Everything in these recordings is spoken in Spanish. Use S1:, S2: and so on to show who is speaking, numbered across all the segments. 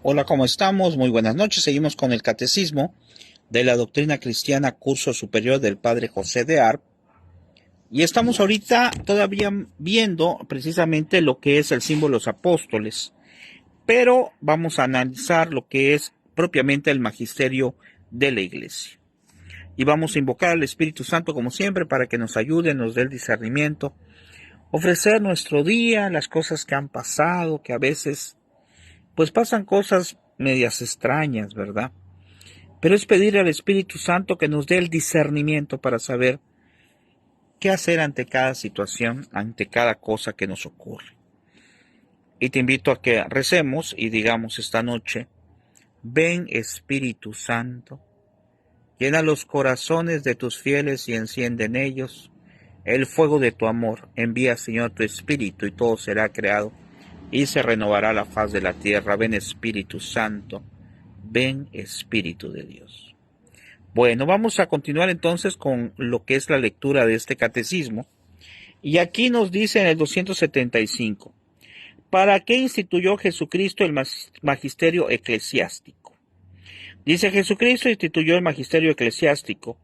S1: Hola, ¿cómo estamos? Muy buenas noches. Seguimos con el Catecismo de la Doctrina Cristiana, curso superior del Padre José de Arp. Y estamos ahorita todavía viendo precisamente lo que es el símbolo de los apóstoles. Pero vamos a analizar lo que es propiamente el magisterio de la Iglesia. Y vamos a invocar al Espíritu Santo como siempre para que nos ayude, nos dé el discernimiento, ofrecer nuestro día, las cosas que han pasado, que a veces pues pasan cosas medias extrañas, ¿verdad? Pero es pedir al Espíritu Santo que nos dé el discernimiento para saber qué hacer ante cada situación, ante cada cosa que nos ocurre. Y te invito a que recemos y digamos esta noche: ven Espíritu Santo, llena los corazones de tus fieles y enciende en ellos el fuego de tu amor. Envía, Señor, tu Espíritu y todo será creado y se renovará la faz de la tierra. Ven Espíritu Santo, ven Espíritu de Dios. Bueno, vamos a continuar entonces con lo que es la lectura de este catecismo. Y aquí nos dice en el 275, ¿para qué instituyó Jesucristo el magisterio eclesiástico? Dice: Jesucristo instituyó el magisterio eclesiástico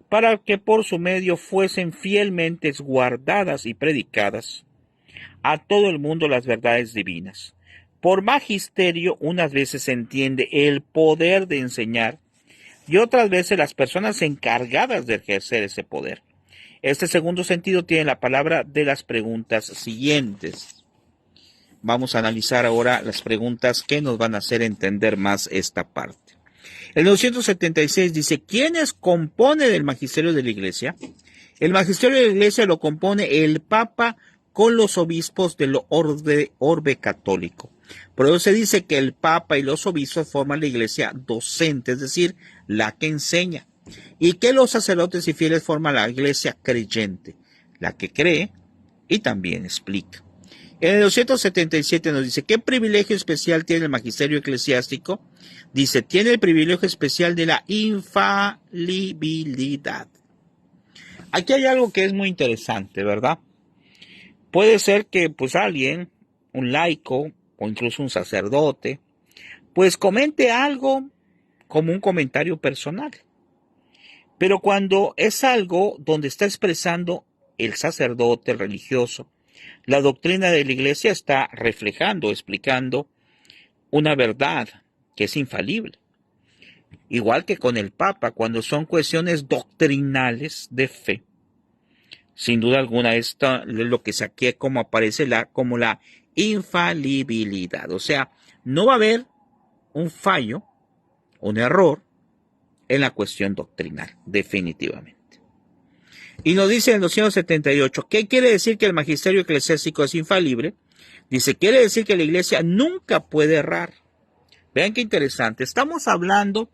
S1: para que por su medio fuesen fielmente guardadas y predicadas a todo el mundo las verdades divinas. Por magisterio unas veces se entiende el poder de enseñar y otras veces las personas encargadas de ejercer ese poder. Este segundo sentido tiene la palabra de las preguntas siguientes. Vamos a analizar ahora las preguntas que nos van a hacer entender más esta parte. El 976 dice: ¿quiénes componen el magisterio de la Iglesia? El magisterio de la Iglesia lo compone el Papa con los obispos del orbe católico. Por eso se dice que el Papa y los obispos forman la Iglesia docente, es decir, la que enseña, y que los sacerdotes y fieles forman la Iglesia creyente, la que cree y también explica. En el 277 nos dice: ¿qué privilegio especial tiene el magisterio eclesiástico? Dice: tiene el privilegio especial de la infalibilidad. Aquí hay algo que es muy interesante, ¿verdad? Puede ser que pues alguien, un laico o incluso un sacerdote, pues comente algo como un comentario personal. Pero cuando es algo donde está expresando el sacerdote, el religioso, la doctrina de la Iglesia está reflejando, explicando una verdad que es infalible. Igual que con el Papa, cuando son cuestiones doctrinales de fe. Sin duda alguna, esto es lo que saqué como aparece como la infalibilidad. O sea, no va a haber un fallo, un error en la cuestión doctrinal, definitivamente. Y nos dice en el 278, ¿qué quiere decir que el magisterio eclesiástico es infalible? Dice, quiere decir que la Iglesia nunca puede errar. Vean qué interesante. Estamos hablando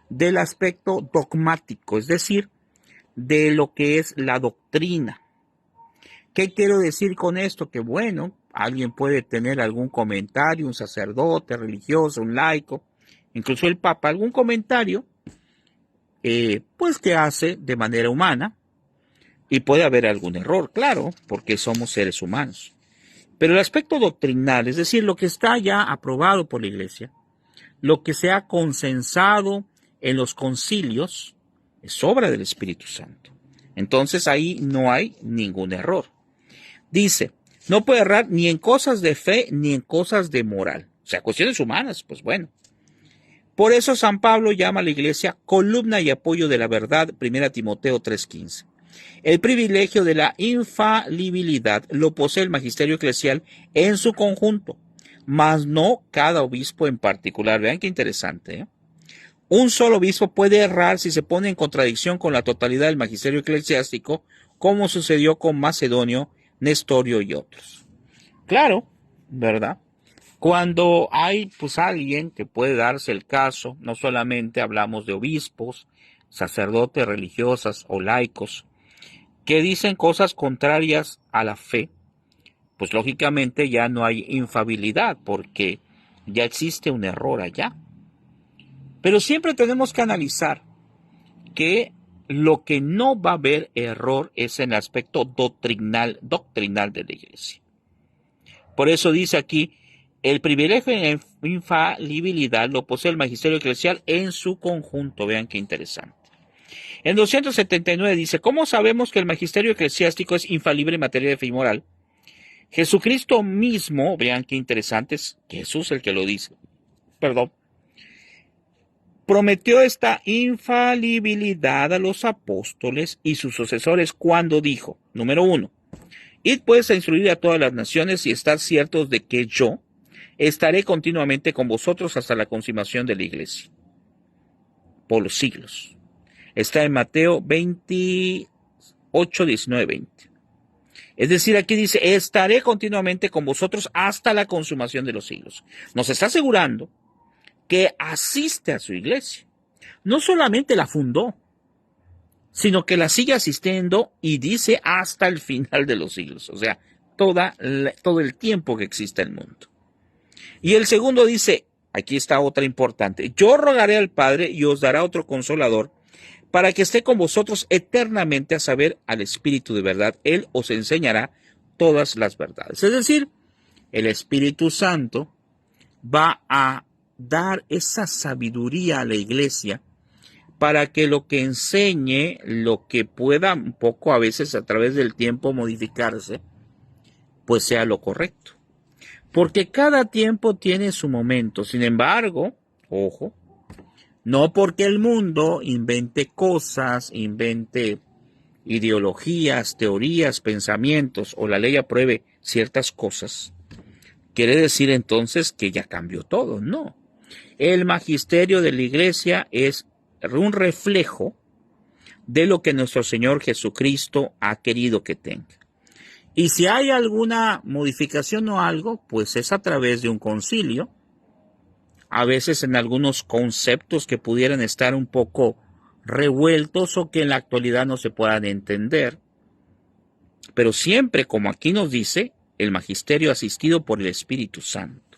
S1: del aspecto dogmático, es decir, de lo que es la doctrina. ¿Qué quiero decir con esto? Que bueno, alguien puede tener algún comentario, un sacerdote religioso, un laico, incluso el Papa, algún comentario, pues que hace de manera humana, y puede haber algún error, claro, porque somos seres humanos. Pero el aspecto doctrinal, es decir, lo que está ya aprobado por la Iglesia, lo que se ha consensado en los concilios, es obra del Espíritu Santo. Entonces ahí no hay ningún error. Dice, no puede errar ni en cosas de fe ni en cosas de moral. O sea, cuestiones humanas, pues bueno. Por eso San Pablo llama a la Iglesia columna y apoyo de la verdad, 1 Timoteo 3:15. El privilegio de la infalibilidad lo posee el magisterio eclesial en su conjunto, mas no cada obispo en particular. Vean qué interesante, ¿eh? Un solo obispo puede errar si se pone en contradicción con la totalidad del magisterio eclesiástico, como sucedió con Macedonio, Nestorio y otros. Claro, ¿verdad? Cuando hay pues alguien que puede darse el caso, no solamente hablamos de obispos, sacerdotes religiosas o laicos, que dicen cosas contrarias a la fe, pues lógicamente ya no hay infalibilidad porque ya existe un error allá. Pero siempre tenemos que analizar que lo que no va a haber error es en el aspecto doctrinal de la Iglesia. Por eso dice aquí, el privilegio infalibilidad lo posee el magisterio eclesial en su conjunto. Vean qué interesante. En 279 dice, ¿cómo sabemos que el magisterio eclesiástico es infalible en materia de fe y moral? Jesucristo mismo, vean qué interesante, es Jesús el que lo dice, perdón, prometió esta infalibilidad a los apóstoles y sus sucesores cuando dijo, número 1, id pues a instruir a todas las naciones y estar ciertos de que yo estaré continuamente con vosotros hasta la consumación de la iglesia, por los siglos. Está en Mateo 28, 19, 20. Es decir, aquí dice, estaré continuamente con vosotros hasta la consumación de los siglos. Nos está asegurando que asiste a su iglesia. No solamente la fundó, sino que la sigue asistiendo y dice hasta el final de los siglos. O sea, todo el tiempo que existe el mundo. Y el segundo dice, aquí está otra importante, yo rogaré al Padre y os dará otro consolador para que esté con vosotros eternamente, a saber, al Espíritu de verdad. Él os enseñará todas las verdades. Es decir, el Espíritu Santo va a dar esa sabiduría a la iglesia para que lo que enseñe, lo que pueda un poco a veces a través del tiempo modificarse, pues sea lo correcto. Porque cada tiempo tiene su momento. Sin embargo, ojo, no porque el mundo invente cosas, invente ideologías, teorías, pensamientos o la ley apruebe ciertas cosas, quiere decir entonces que ya cambió todo. No. El magisterio de la iglesia es un reflejo de lo que nuestro Señor Jesucristo ha querido que tenga. Y si hay alguna modificación o algo, pues es a través de un concilio, a veces en algunos conceptos que pudieran estar un poco revueltos o que en la actualidad no se puedan entender. Pero siempre, como aquí nos dice, el magisterio asistido por el Espíritu Santo.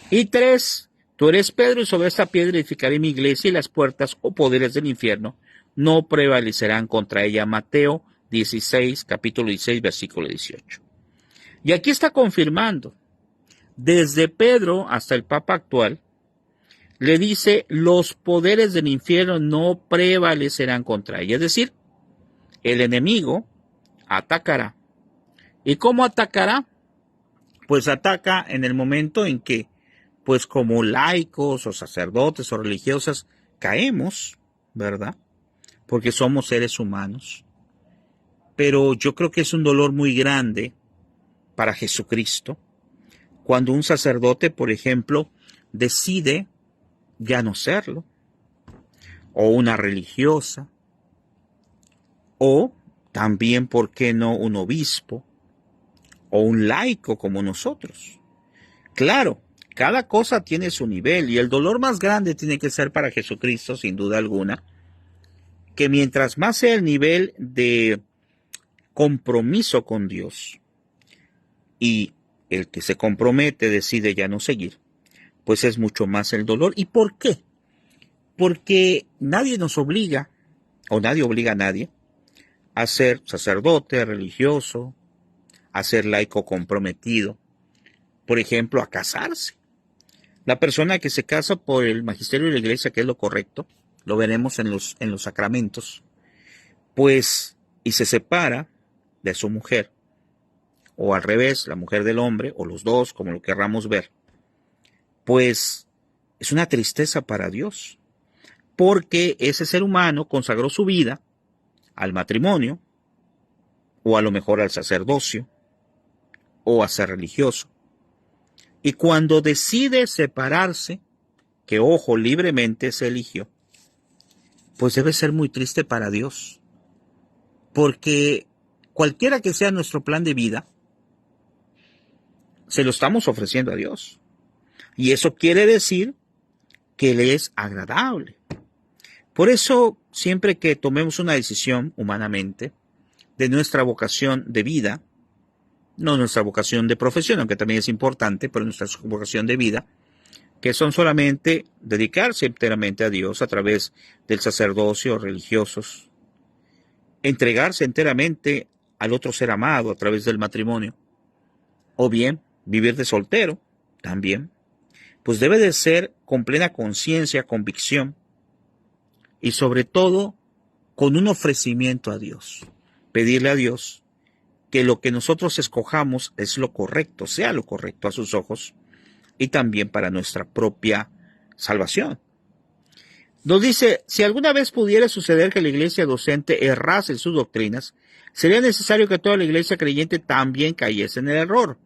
S1: Y 3, tú eres Pedro y sobre esta piedra edificaré mi iglesia y las puertas o poderes del infierno no prevalecerán contra ella. Mateo 16, capítulo 16, versículo 18. Y aquí está confirmando, desde Pedro hasta el Papa actual, le dice, los poderes del infierno no prevalecerán contra ella. Es decir, el enemigo atacará. ¿Y cómo atacará? Pues ataca en el momento en que, pues como laicos o sacerdotes o religiosas, caemos, ¿verdad? Porque somos seres humanos. Pero yo creo que es un dolor muy grande para Jesucristo cuando un sacerdote, por ejemplo, decide ya no serlo, o una religiosa, o también, ¿por qué no?, un obispo, o un laico como nosotros. Claro, cada cosa tiene su nivel, y el dolor más grande tiene que ser para Jesucristo, sin duda alguna, que mientras más sea el nivel de compromiso con Dios, y el que se compromete decide ya no seguir, pues es mucho más el dolor. ¿Y por qué? Porque nadie nos obliga, o nadie obliga a nadie, a ser sacerdote, religioso, a ser laico comprometido, por ejemplo, a casarse. La persona que se casa por el magisterio de la iglesia, que es lo correcto, lo veremos en los sacramentos, pues, y se separa de su mujer, o al revés, la mujer del hombre, o los dos, como lo querramos ver, pues es una tristeza para Dios, porque ese ser humano consagró su vida al matrimonio, o a lo mejor al sacerdocio, o a ser religioso. Y cuando decide separarse, que ojo, libremente se eligió, pues debe ser muy triste para Dios, porque cualquiera que sea nuestro plan de vida, se lo estamos ofreciendo a Dios. Y eso quiere decir que le es agradable. Por eso, siempre que tomemos una decisión humanamente de nuestra vocación de vida, no nuestra vocación de profesión, aunque también es importante, pero nuestra vocación de vida, que son solamente dedicarse enteramente a Dios a través del sacerdocio, religiosos, entregarse enteramente al otro ser amado a través del matrimonio, o bien vivir de soltero también, pues debe de ser con plena conciencia, convicción y sobre todo con un ofrecimiento a Dios. Pedirle a Dios que lo que nosotros escojamos es lo correcto, sea lo correcto a sus ojos y también para nuestra propia salvación. Nos dice, si alguna vez pudiera suceder que la iglesia docente errase en sus doctrinas, sería necesario que toda la iglesia creyente también cayese en el error,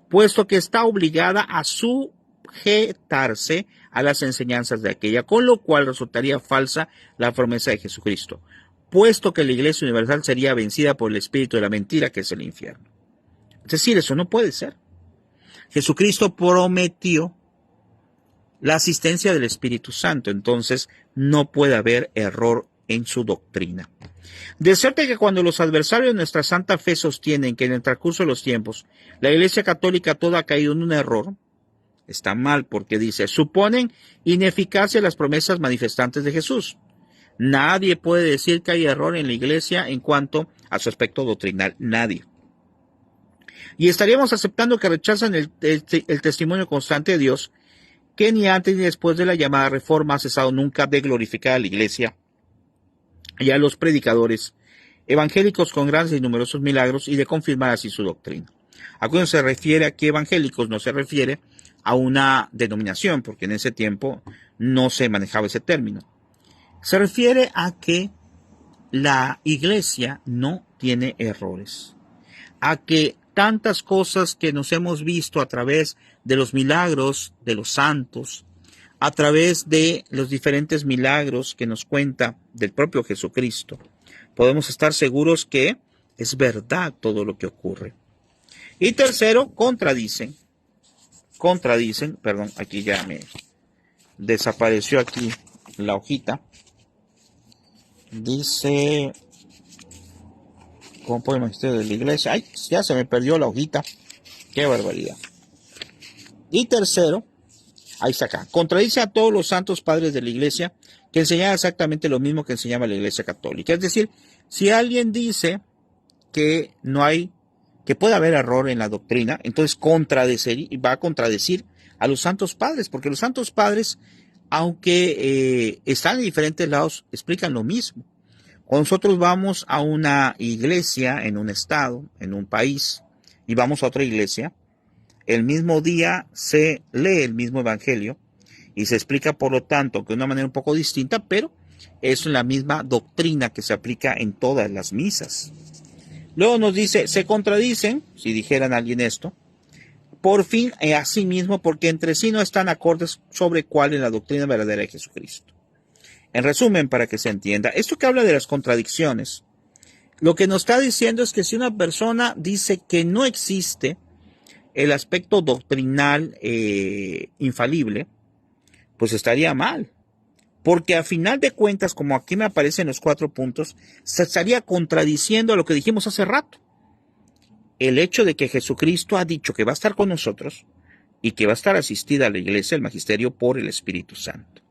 S1: puesto que está obligada a sujetarse a las enseñanzas de aquella, con lo cual resultaría falsa la promesa de Jesucristo, puesto que la iglesia universal sería vencida por el espíritu de la mentira, que es el infierno. Es decir, eso no puede ser. Jesucristo prometió la asistencia del Espíritu Santo, entonces no puede haber error en su doctrina. De suerte que cuando los adversarios de nuestra santa fe sostienen que en el transcurso de los tiempos la Iglesia Católica toda ha caído en un error, está mal, porque dice, suponen ineficacia las promesas manifestantes de Jesús. Nadie puede decir que hay error en la Iglesia en cuanto a su aspecto doctrinal, nadie. Y estaríamos aceptando que rechazan el testimonio constante de Dios, que ni antes ni después de la llamada reforma ha cesado nunca de glorificar a la Iglesia y a los predicadores evangélicos con grandes y numerosos milagros y de confirmar así su doctrina. A cuando se refiere aquí evangélicos no se refiere a una denominación, porque en ese tiempo no se manejaba ese término. Se refiere a que la Iglesia no tiene errores, a que tantas cosas que nos hemos visto a través de los milagros de los santos, a través de los diferentes milagros que nos cuenta del propio Jesucristo, podemos estar seguros que es verdad todo lo que ocurre. Y tercero, contradicen, perdón, aquí ya me desapareció aquí la hojita. Dice, ¿cómo puede magisterio de la iglesia? Ay, ya se me perdió la hojita. Qué barbaridad. Y tercero, ahí está acá, contradice a todos los santos padres de la iglesia que enseñaban exactamente lo mismo que enseñaba la iglesia católica. Es decir, si alguien dice que no hay, que puede haber error en la doctrina, entonces va a contradecir a los santos padres, porque los santos padres, aunque están en diferentes lados, explican lo mismo. Cuando nosotros vamos a una iglesia en un estado, en un país, y vamos a otra iglesia, el mismo día se lee el mismo evangelio y se explica, por lo tanto, de una manera un poco distinta, pero es la misma doctrina que se aplica en todas las misas. Luego nos dice, se contradicen, si dijeran alguien esto, por fin a sí mismo, porque entre sí no están acordes sobre cuál es la doctrina verdadera de Jesucristo. En resumen, para que se entienda, esto que habla de las contradicciones, lo que nos está diciendo es que si una persona dice que no existe el aspecto doctrinal infalible, pues estaría mal. Porque a final de cuentas, como aquí me aparecen los 4 puntos, se estaría contradiciendo a lo que dijimos hace rato. El hecho de que Jesucristo ha dicho que va a estar con nosotros y que va a estar asistida a la iglesia, el magisterio, por el Espíritu Santo.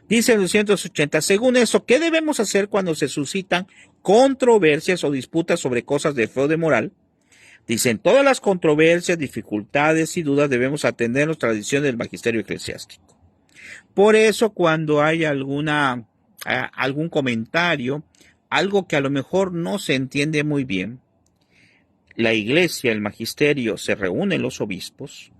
S1: Dice el 280, según eso, ¿qué debemos hacer cuando se suscitan controversias o disputas sobre cosas de fe o de moral? Dicen, todas las controversias, dificultades y dudas debemos atender las tradiciones del magisterio eclesiástico. Por eso, cuando hay algún comentario, algo que a lo mejor no se entiende muy bien, la iglesia, el magisterio, se reúnen los obispos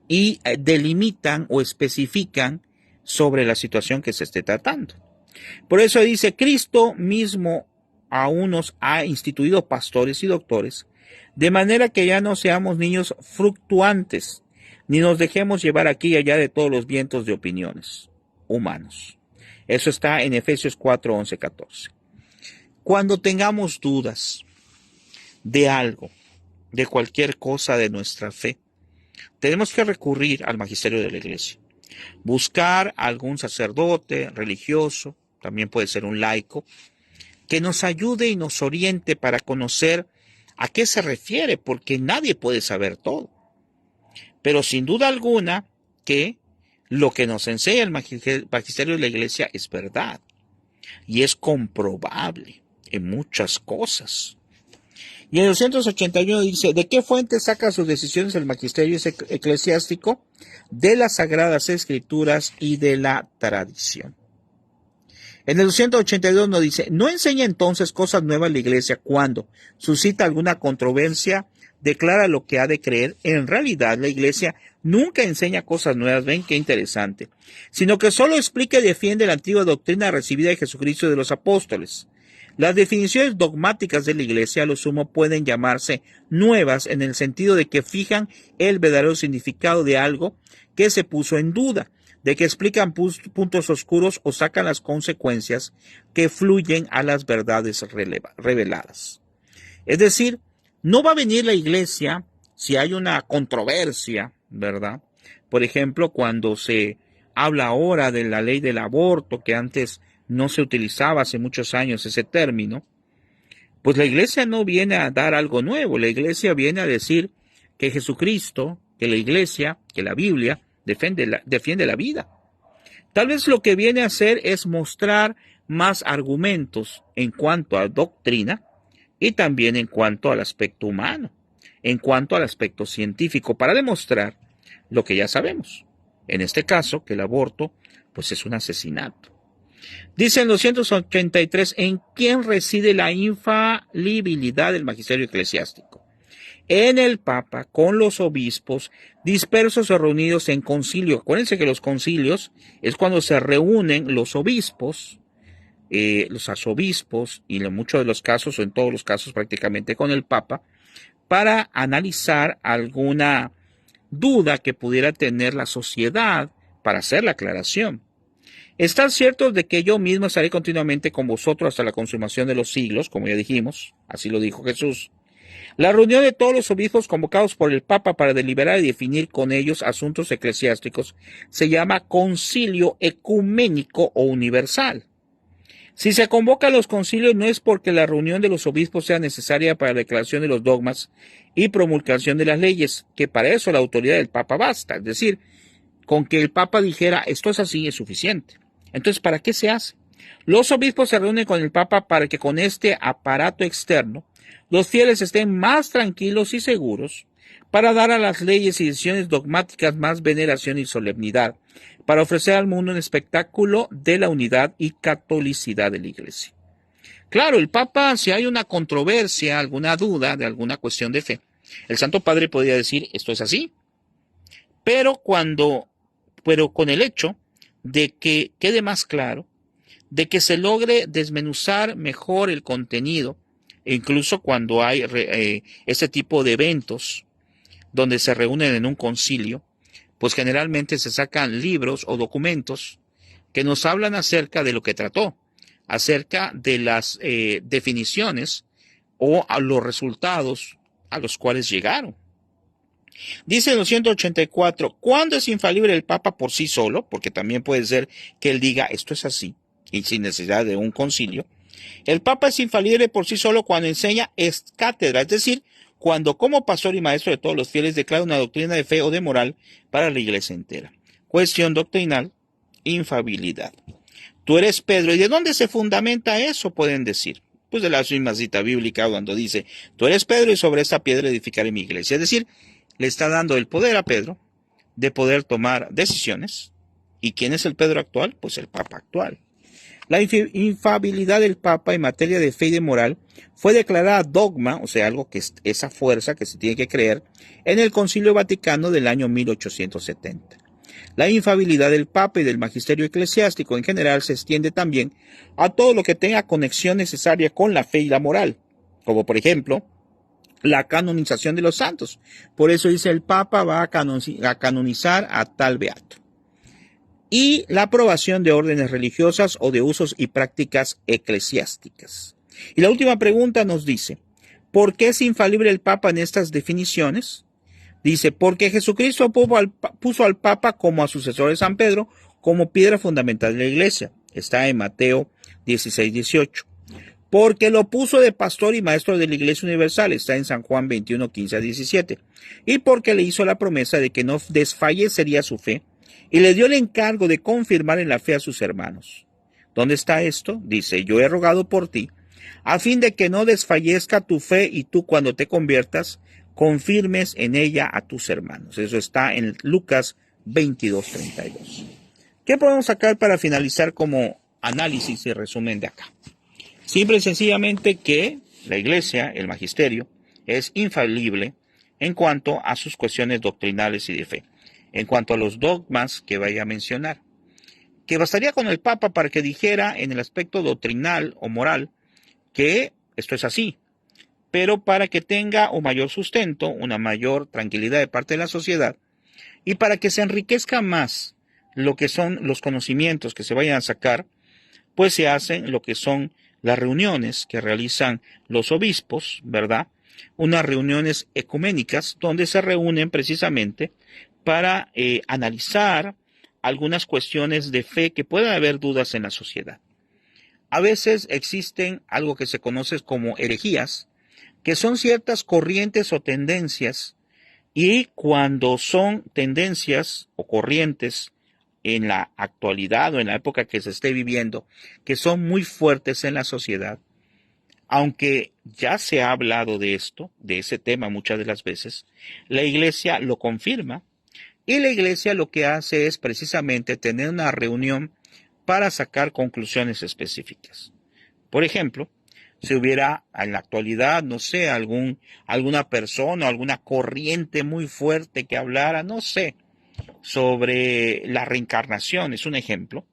S1: y delimitan o especifican sobre la situación que se esté tratando. Por eso dice, Cristo mismo a unos ha instituido pastores y doctores, de manera que ya no seamos niños fluctuantes, ni nos dejemos llevar aquí y allá de todos los vientos de opiniones humanos. Eso está en Efesios 4, 11, 14. Cuando tengamos dudas de algo, de cualquier cosa de nuestra fe, tenemos que recurrir al magisterio de la iglesia. Buscar a algún sacerdote religioso, también puede ser un laico, que nos ayude y nos oriente para conocer a qué se refiere, porque nadie puede saber todo. Pero sin duda alguna que lo que nos enseña el magisterio de la iglesia es verdad y es comprobable en muchas cosas. Y en el 281 dice, ¿de qué fuente saca sus decisiones el magisterio eclesiástico? De las Sagradas Escrituras y de la tradición. En el 282 nos dice, no enseña entonces cosas nuevas la iglesia cuando suscita alguna controversia, declara lo que ha de creer. En realidad la iglesia nunca enseña cosas nuevas, ven qué interesante, sino que solo explica y defiende la antigua doctrina recibida de Jesucristo y de los apóstoles. Las definiciones dogmáticas de la iglesia a lo sumo pueden llamarse nuevas en el sentido de que fijan el verdadero significado de algo que se puso en duda, de que explican puntos oscuros o sacan las consecuencias que fluyen a las verdades reveladas. Es decir, no va a venir la iglesia si hay una controversia, ¿verdad? Por ejemplo, cuando se habla ahora de la ley del aborto, que antes no se utilizaba hace muchos años ese término, pues la iglesia no viene a dar algo nuevo, la iglesia viene a decir que Jesucristo, que la iglesia, que la Biblia defiende la vida. Tal vez lo que viene a hacer es mostrar más argumentos en cuanto a doctrina y también en cuanto al aspecto humano, en cuanto al aspecto científico, para demostrar lo que ya sabemos. En este caso, que el aborto, pues es un asesinato. Dice en 283, ¿en quién reside la infalibilidad del magisterio eclesiástico? En el Papa, con los obispos, dispersos o reunidos en concilio. Acuérdense que los concilios es cuando se reúnen los obispos, los arzobispos, y en muchos de los casos, o en todos los casos prácticamente con el Papa, para analizar alguna duda que pudiera tener la sociedad para hacer la aclaración. Están ciertos de que yo mismo estaré continuamente con vosotros hasta la consumación de los siglos, como ya dijimos, así lo dijo Jesús. La reunión de todos los obispos convocados por el Papa para deliberar y definir con ellos asuntos eclesiásticos se llama concilio ecuménico o universal. Si se convoca a los concilios no es porque la reunión de los obispos sea necesaria para la declaración de los dogmas y promulgación de las leyes, que para eso la autoridad del Papa basta, es decir, con que el Papa dijera esto es así es suficiente. Entonces, ¿para qué se hace? Los obispos se reúnen con el Papa para que con este aparato externo los fieles estén más tranquilos y seguros para dar a las leyes y decisiones dogmáticas más veneración y solemnidad, para ofrecer al mundo un espectáculo de la unidad y catolicidad de la Iglesia. Claro, el Papa, si hay una controversia, alguna duda de alguna cuestión de fe, el Santo Padre podría decir esto es así, pero con el hecho de que quede más claro, de que se logre desmenuzar mejor el contenido, e incluso cuando hay este tipo de eventos donde se reúnen en un concilio, pues generalmente se sacan libros o documentos que nos hablan acerca de lo que trató, acerca de las definiciones o a los resultados a los cuales llegaron. Dice en los 184, ¿cuándo es infalible el Papa por sí solo? Porque también puede ser que él diga esto es así y sin necesidad de un concilio. El Papa es infalible por sí solo cuando enseña ex cátedra, es decir, cuando como pastor y maestro de todos los fieles declara una doctrina de fe o de moral para la iglesia entera. Cuestión doctrinal, infalibilidad. Tú eres Pedro, ¿y de dónde se fundamenta eso? Pueden decir. Pues de la misma cita bíblica cuando dice, tú eres Pedro y sobre esta piedra edificaré mi iglesia. Es decir, le está dando el poder a Pedro de poder tomar decisiones. ¿Y quién es el Pedro actual? Pues el Papa actual. La infalibilidad del Papa en materia de fe y de moral fue declarada dogma, o sea, algo que es esa fuerza que se tiene que creer, en el Concilio Vaticano del año 1870. La infalibilidad del Papa y del magisterio eclesiástico en general se extiende también a todo lo que tenga conexión necesaria con la fe y la moral, como por ejemplo, la canonización de los santos. Por eso dice el Papa va a canonizar a tal beato. Y la aprobación de órdenes religiosas o de usos y prácticas eclesiásticas. Y la última pregunta nos dice, ¿por qué es infalible el Papa en estas definiciones? Dice, porque Jesucristo puso al Papa como a sucesor de San Pedro como piedra fundamental de la iglesia. Está en Mateo 16:18. Porque lo puso de pastor y maestro de la Iglesia Universal, está en San Juan 21:15-17, y porque le hizo la promesa de que no desfallecería su fe, y le dio el encargo de confirmar en la fe a sus hermanos. ¿Dónde está esto? Dice, yo he rogado por ti, a fin de que no desfallezca tu fe y tú cuando te conviertas, confirmes en ella a tus hermanos. Eso está en Lucas 22:32. ¿Qué podemos sacar para finalizar como análisis y resumen de acá? Simple y sencillamente que la iglesia, el magisterio, es infalible en cuanto a sus cuestiones doctrinales y de fe, en cuanto a los dogmas que vaya a mencionar. Que bastaría con el Papa para que dijera en el aspecto doctrinal o moral que esto es así, pero para que tenga un mayor sustento, una mayor tranquilidad de parte de la sociedad y para que se enriquezca más lo que son los conocimientos que se vayan a sacar, pues se hacen lo que son las reuniones que realizan los obispos, ¿verdad? Unas reuniones ecuménicas donde se reúnen precisamente para analizar algunas cuestiones de fe que puedan haber dudas en la sociedad. A veces existen algo que se conoce como herejías, que son ciertas corrientes o tendencias, y cuando son tendencias o corrientes en la actualidad o en la época que se esté viviendo, que son muy fuertes en la sociedad, aunque ya se ha hablado de esto, de ese tema muchas de las veces, la iglesia lo confirma y la iglesia lo que hace es precisamente tener una reunión para sacar conclusiones específicas. Por ejemplo, si hubiera en la actualidad, no sé, alguna persona, alguna corriente muy fuerte que hablara, no sé, sobre la reencarnación, es un ejemplo,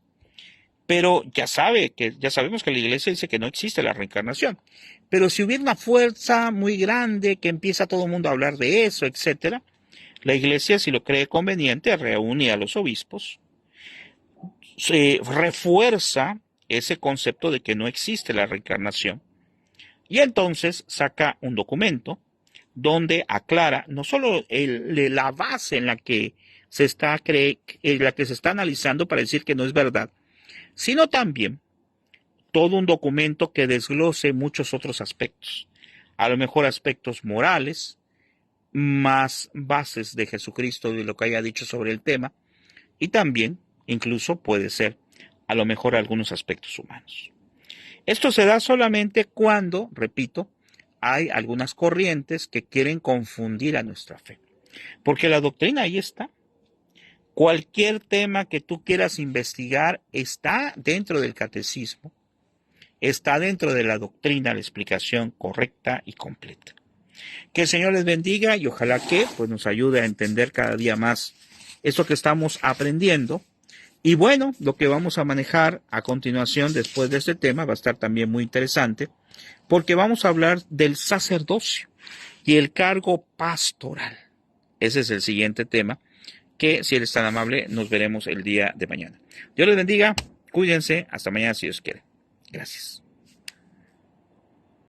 S1: pero ya sabemos que la iglesia dice que no existe la reencarnación. Pero si hubiera una fuerza muy grande que empieza todo el mundo a hablar de eso, etcétera, la iglesia, si lo cree conveniente, reúne a los obispos, se refuerza ese concepto de que no existe la reencarnación y entonces saca un documento donde aclara no solo la base en la que se está analizando para decir que no es verdad, sino también todo un documento que desglose muchos otros aspectos, a lo mejor aspectos morales, más bases de Jesucristo de lo que haya dicho sobre el tema, y también incluso puede ser a lo mejor algunos aspectos humanos. Esto se da solamente cuando, repito, hay algunas corrientes que quieren confundir a nuestra fe, porque la doctrina ahí está. Cualquier tema que tú quieras investigar está dentro del catecismo, está dentro de la doctrina, la explicación correcta y completa. Que el Señor les bendiga y ojalá que pues, nos ayude a entender cada día más eso que estamos aprendiendo. Y bueno, lo que vamos a manejar a continuación después de este tema va a estar también muy interesante, porque vamos a hablar del sacerdocio y el cargo pastoral. Ese es el siguiente tema que, si eres tan amable, nos veremos el día de mañana. Dios les bendiga, cuídense, hasta mañana si Dios quiere. Gracias.